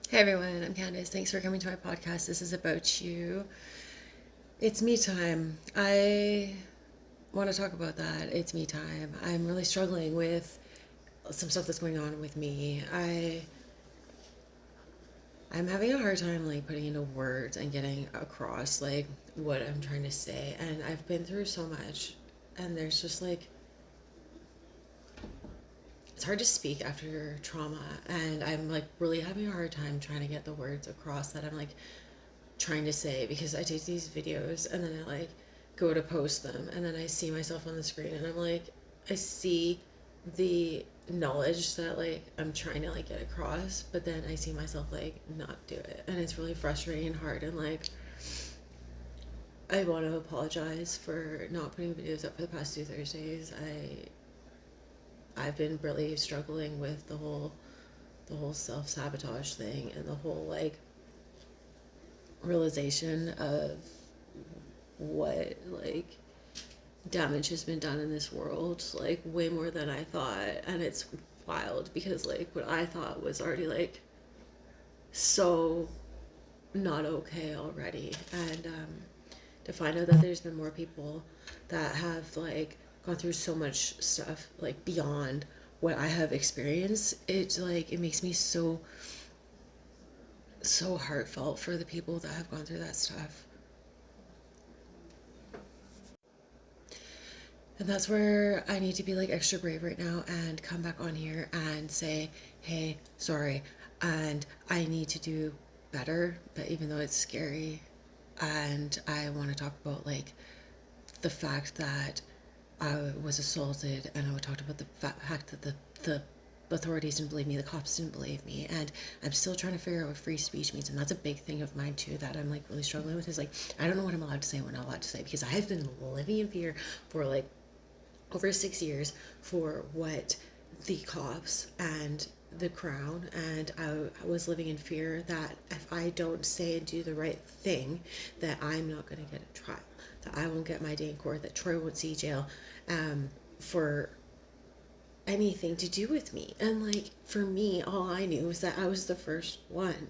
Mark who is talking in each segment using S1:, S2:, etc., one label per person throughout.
S1: Hey everyone, I'm Candace. Thanks for coming to my podcast. This is about you. It's me time. I want to talk about that. It's me time. I'm really struggling with some stuff that's going on with me. I'm having a hard time like putting into words and getting across like what I'm trying to say. And I've been through so much, and there's just like it's hard to speak after trauma, and I'm like really having a hard time trying to get the words across that I'm like trying to say, because I take these videos and then I like go to post them and then I see myself on the screen and I'm like, I see the knowledge that like I'm trying to like get across, but then I see myself like not do it, and it's really frustrating and hard. And like I want to apologize for not putting videos up for the past 2 Thursdays. I've been really struggling with the whole self-sabotage thing and the whole like realization of what like damage has been done in this world, like way more than I thought. And it's wild because like what I thought was already like so not okay already, and to find out that there's been more people that have like gone through so much stuff like beyond what I have experienced, it's like it makes me so heartfelt for the people that have gone through that stuff. And that's where I need to be like extra brave right now and come back on here and say, hey, sorry. And I need to do better, but even though it's scary. And I want to talk about like the fact that I was assaulted, and I talked about the fact that the authorities didn't believe me, the cops didn't believe me, and I'm still trying to figure out what free speech means. And that's a big thing of mine too that I'm like really struggling with, is like I don't know what I'm allowed to say and what I'm not allowed to say, because I have been living in fear for like over 6 years for what the cops and the crown, and I was living in fear that if I don't say and do the right thing, that I'm not going to get a trial, that I won't get my day in court, that Troy won't see jail for anything to do with me. And like for me, all I knew was that I was the first one.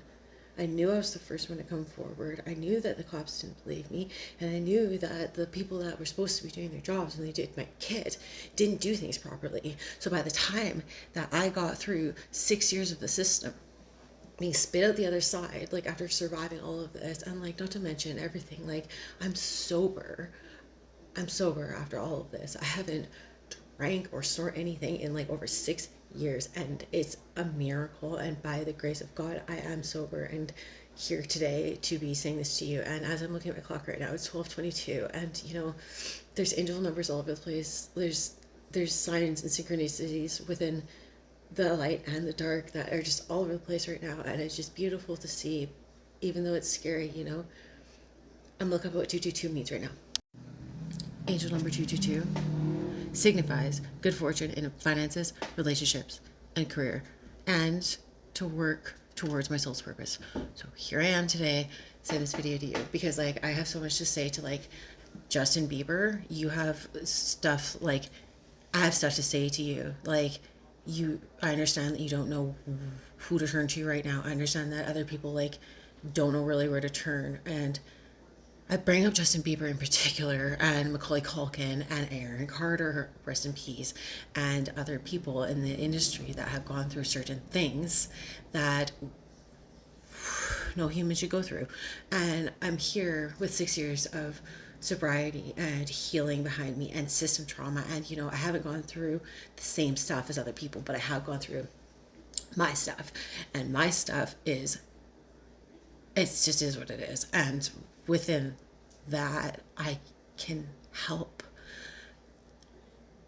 S1: I knew I was the first one to come forward. I knew that the cops didn't believe me, and I knew that the people that were supposed to be doing their jobs when they did my kit didn't do things properly. So by the time that I got through 6 years of the system, being spit out the other side, like after surviving all of this, and like not to mention everything, like I'm sober. I'm sober after all of this. I haven't drank or snort anything in like over 6 years, and it's a miracle, and by the grace of God I am sober and here today to be saying this to you. And as I'm looking at my clock right now, it's 12:22, and you know, there's angel numbers all over the place. There's signs and synchronicities within the light and the dark that are just all over the place right now, and it's just beautiful to see, even though it's scary, you know. I'm looking up what 222 means right now. Angel number 222 signifies good fortune in finances, relationships, and career, and to work towards my soul's purpose. So here I am today, saying this video to you because like I have so much to say to like Justin Bieber. You have stuff like I have stuff to say to you. Like I understand that you don't know who to turn to right now. I understand that other people like don't know really where to turn, and I bring up Justin Bieber in particular, and Macaulay Culkin, and Aaron Carter, rest in peace, and other people in the industry that have gone through certain things that no human should go through. And I'm here with 6 years of sobriety and healing behind me, and system trauma. And you know, I haven't gone through the same stuff as other people, but I have gone through my stuff, and my stuff is, it's just is what it is. And within that, I can help,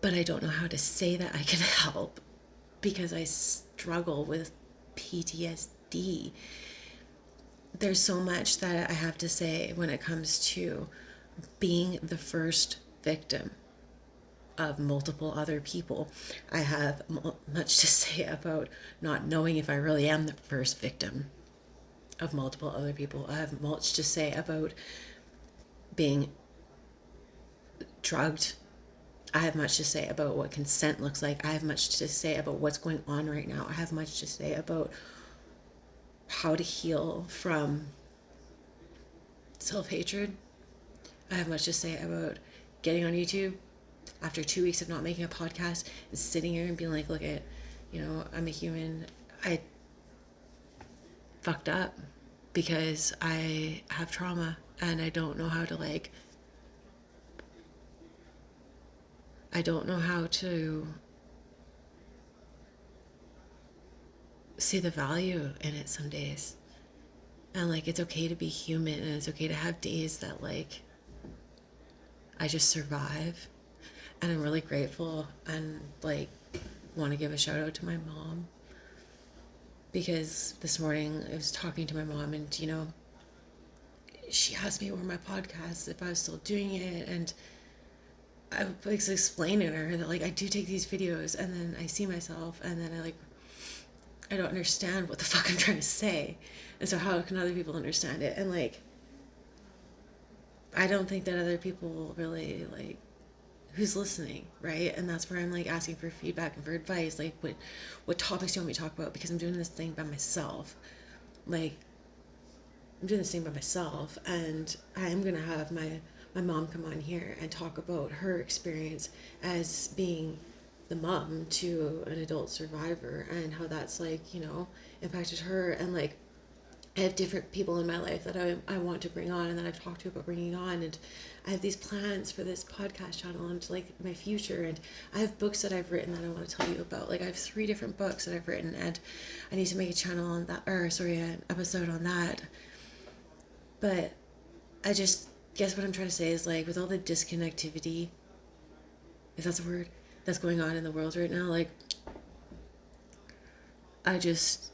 S1: but I don't know how to say that I can help because I struggle with PTSD. There's so much that I have to say when it comes to being the first victim of multiple other people. I have much to say about not knowing if I really am the first victim of multiple other people. I have much to say about being drugged. I have much to say about what consent looks like. I have much to say about what's going on right now. I have much to say about how to heal from self-hatred. I have much to say about getting on YouTube after 2 weeks of not making a podcast and sitting here and being like, look at, I'm a human. I fucked up because I have trauma and I don't know how to see the value in it some days. And like, it's okay to be human, and it's okay to have days that like I just survive. And I'm really grateful and like want to give a shout out to my mom, because this morning I was talking to my mom, and she asked me where my podcast, if I was still doing it, and I was explaining to her that like I do take these videos and then I see myself and then I don't understand what the fuck I'm trying to say. And so how can other people understand it? And like, I don't think that other people really like, who's listening, right? And that's where I'm like asking for feedback and for advice. Like, what topics do you want me to talk about? Because I'm doing this thing by myself. Like, I'm doing this thing by myself, and I'm gonna have my mom come on here and talk about her experience as being the mom to an adult survivor, and how that's like, impacted her. And like, I have different people in my life that I want to bring on and that I've talked to about bringing on, and I have these plans for this podcast channel and like my future, and I have books that I've written that I want to tell you about. Like, I have 3 different books that I've written, and I need to make a channel on that, an episode on that. But I just guess what I'm trying to say is like, with all the disconnectivity, if that's a word, that's going on in the world right now, like, I guess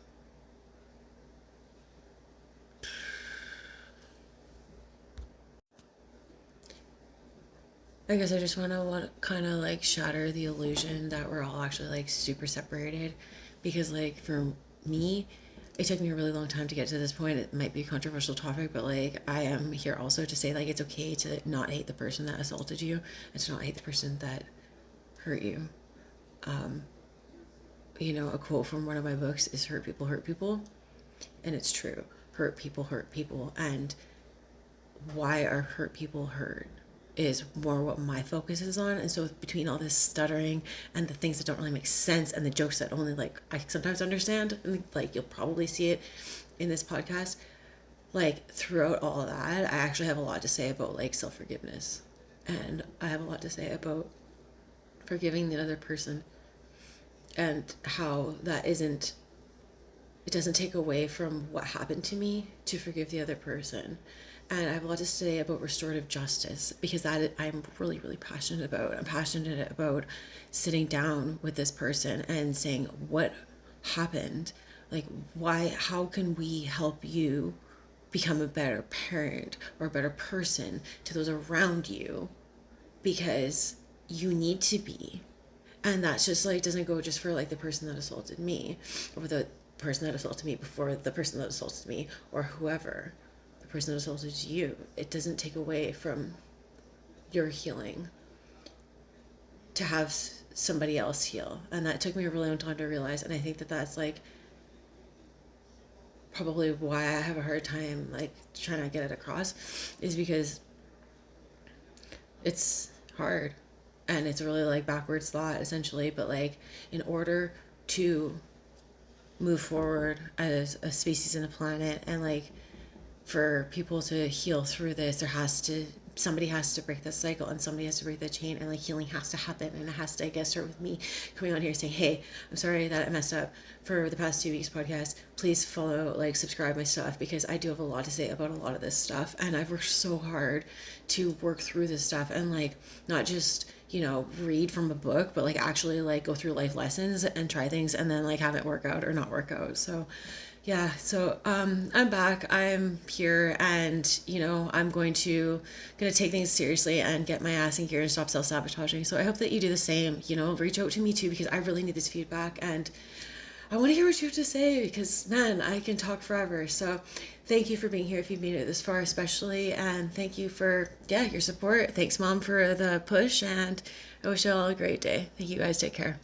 S1: I just want to kind of like shatter the illusion that we're all actually like super separated, because like for me, it took me a really long time to get to this point. It might be a controversial topic, but like, I am here also to say like, it's okay to not hate the person that assaulted you and to not hate the person that hurt you. A quote from one of my books is hurt people, and it's true. Hurt people, and why are hurt people hurt is more what my focus is on. And so between all this stuttering and the things that don't really make sense and the jokes that only like I sometimes understand, and like you'll probably see it in this podcast, like throughout all of that, I actually have a lot to say about like self-forgiveness, and I have a lot to say about forgiving the other person, and how it doesn't take away from what happened to me to forgive the other person. And I have a lot to say about restorative justice, because that I'm really, really passionate about. I'm passionate about sitting down with this person and saying, what happened? Like, how can we help you become a better parent or a better person to those around you? Because you need to be. And that's just like, doesn't go just for like the person that assaulted me, or the person that assaulted me before the person that assaulted me, or whoever. Person that assaulted you. It doesn't take away from your healing to have somebody else heal. And that took me a really long time to realize. And I think that that's like probably why I have a hard time like trying to get it across, is because it's hard and it's a really like backwards thought essentially. But like, in order to move forward as a species and a planet, and like for people to heal through this, somebody has to break the cycle, and somebody has to break the chain, and like healing has to happen. And it has to, I guess, start with me coming on here saying, hey, I'm sorry that I messed up for the past 2 weeks podcast. Please follow, like, subscribe my stuff, because I do have a lot to say about a lot of this stuff, and I've worked so hard to work through this stuff, and like not just read from a book, but like actually like go through life lessons and try things and then like have it work out or not work out. So yeah, so I'm back. I'm here, and I'm gonna take things seriously and get my ass in gear and stop self-sabotaging. So I hope that you do the same. Reach out to me too, because I really need this feedback, and I want to hear what you have to say, because man, I can talk forever. So thank you for being here if you've made it this far, especially, and thank you for your support. Thanks, Mom, for the push, and I wish you all a great day. Thank you guys. Take care.